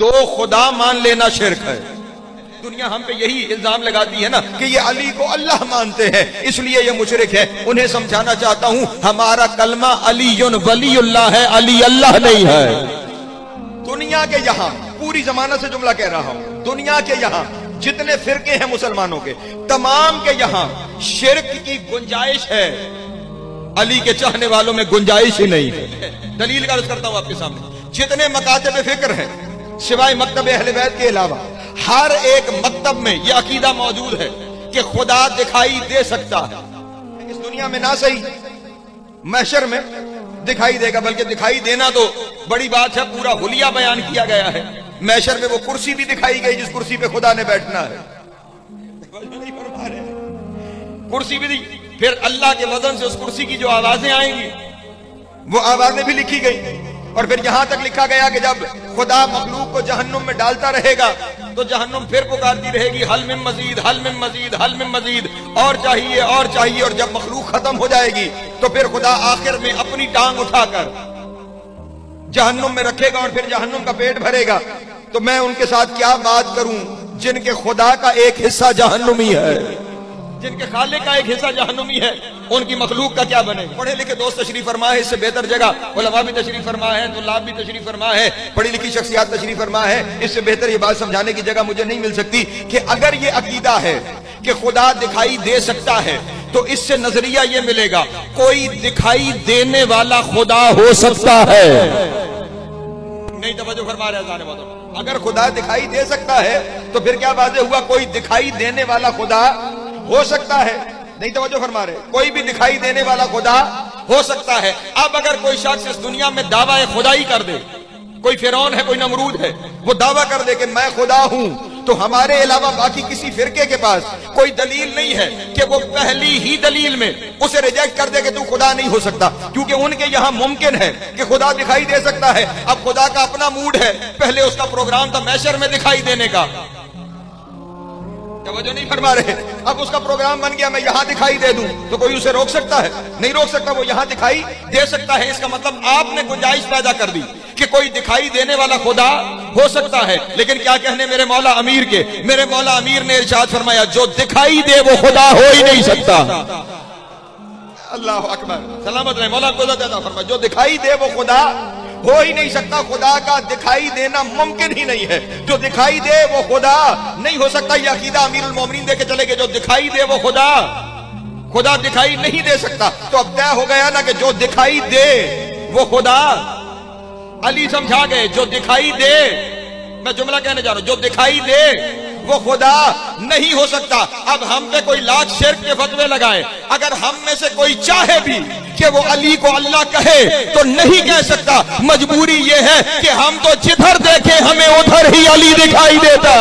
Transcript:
दो खुदा मान लेना शिर्क है। दुनिया हम पे यही इल्जाम लगाती है ना कि ये अली को अल्लाह मानते हैं इसलिए ये मुशरिक है। उन्हें समझाना चाहता हूं हमारा कलमा अलीयुन वलीउल्लाह है, अली अल्लाह नहीं है। दुनिया के यहां पूरी जमाना से जुमला कह रहा हूं, दुनिया के यहां जितने फिरके हैं मुसलमानों के तमाम के यहां शिर्क की गुंजाइश है, अली के चाहने वालों में गुंजाइश ही नहीं है। दलील का अर्ज करता हूं आपके सामने। जितने मकातब फिक्र हैं सिवाय मकतब अहले बैत के अलावा हर एक मकतब में यह अकीदा मौजूद है कि खुदा दिखाई दे सकता है। इस दुनिया में ना सही महशर में दिखाई देगा, बल्कि दिखाई देना तो बड़ी बात है, पूरा हुलिया बयान किया गया है। महशर में वो कुर्सी भी दिखाई गई जिस कुर्सी पे खुदा ने बैठना है, कुर्सी भी दी। फिर अल्लाह के वजन से उस कुर्सी की जो आवाजें आएंगी वो आवाजें भी लिखी गई। और फिर यहां तक लिखा गया कि जब खुदा मखलूक को जहन्नुम में डालता रहेगा तो जहन्नुम फिर पुकारती रहेगी हल मिन मजीद, हल मिन मजीद, हल मिन मजीद, और चाहिए और चाहिए। और जब मखलूक खत्म हो जाएगी तो फिर खुदा आखिर में अपनी टांग उठाकर जहन्नुम में रखेगा और फिर जहन्नुम का पेट भरेगा। तो मैं उनके साथ क्या बात करूं जिनके खुदा का एक हिस्सा जहन्नुमी है, जिनके खाले का एक हिस्सा जहन्नुमी है, उनकी मखलूक का क्या बने। पढ़े लिखे दोस्त तशरीफ फरमा है, इससे बेहतर जगह उलमा भी तशरीफ फरमा है, तुल्लाब भी तशरीफ फरमा है, पढ़ी लिखी शख्सियात तशरीफ फरमा है, इससे बेहतर ये बात समझाने की जगह मुझे नहीं मिल सकती कि अगर ये अकीदा है कि खुदा दिखाई दे सकता है तो इससे नजरिया ये मिलेगा कोई दिखाई देने वाला खुदा हो सकता है। नहीं तवज्जो फरमा रहे जाने वालों, अगर खुदा दिखाई दे सकता है तो फिर क्या वाज़ेह हुआ कोई दिखाई देने वाला खुदा हो सकता है। नहीं तवज्जो फरमा रहे, कोई भी दिखाई देने वाला खुदा हो सकता है। अब अगर कोई शख्स इस दुनिया में दावा खुदाई कर दे, कोई फिरौन है, कोई नमरूद है, वो दावा कर दे कि मैं खुदा हूं, तो हमारे अलावा बाकी किसी फिरके के पास कोई दलील नहीं है कि वो पहली ही दलील में उसे रिजेक्ट कर दे कि तू खुदा नहीं हो सकता, क्योंकि उनके यहां मुमकिन है कि खुदा दिखाई दे सकता है। अब खुदा का अपना मूड है, पहले उसका प्रोग्राम था महशर में दिखाई देने का, तवज्जो नहीं फरमा रहे। अब उसका प्रोग्राम बन गया मैं यहां दिखाई दे दूं, तो कोई उसे रोक सकता है? नहीं रोक सकता, वो यहां दिखाई दे सकता है। इसका मतलब आपने गुंजाइश पैदा कर दी कि कोई दिखाई देने वाला खुदा हो सकता है। लेकिन क्या कहने मेरे मौला अमीर के, मेरे मौला अमीर ने इरशाद फरमाया जो दिखाई दे वो खुदा हो ही नहीं सकता। अल्लाह अकबर, सलामत रहे, मौला को ज्यादा फरमाया जो दिखाई दे वो खुदा हो ही नहीं सकता। खुदा का दिखाई देना मुमकिन ही नहीं है, जो दिखाई दे वो खुदा नहीं हो सकता। यह अकीदा अमीरुल मोमिनीन दे के चले गए, जो दिखाई दे वो खुदा दिखाई नहीं दे सकता। तो अब तय हो गया ना कि जो दिखाई दे वो खुदा, अली समझा गए जो दिखाई दे, मैं जुमला कहने जा रहा हूं, जो दिखाई दे वो खुदा नहीं हो सकता। अब हम पे कोई लाख शिर्क के फतवे लगाए, अगर हम में से कोई चाहे भी कि वो अली को अल्लाह कहे तो नहीं कह सकता। मजबूरी ये है कि हम तो जिधर देखे हमें उधर ही अली दिखाई देता।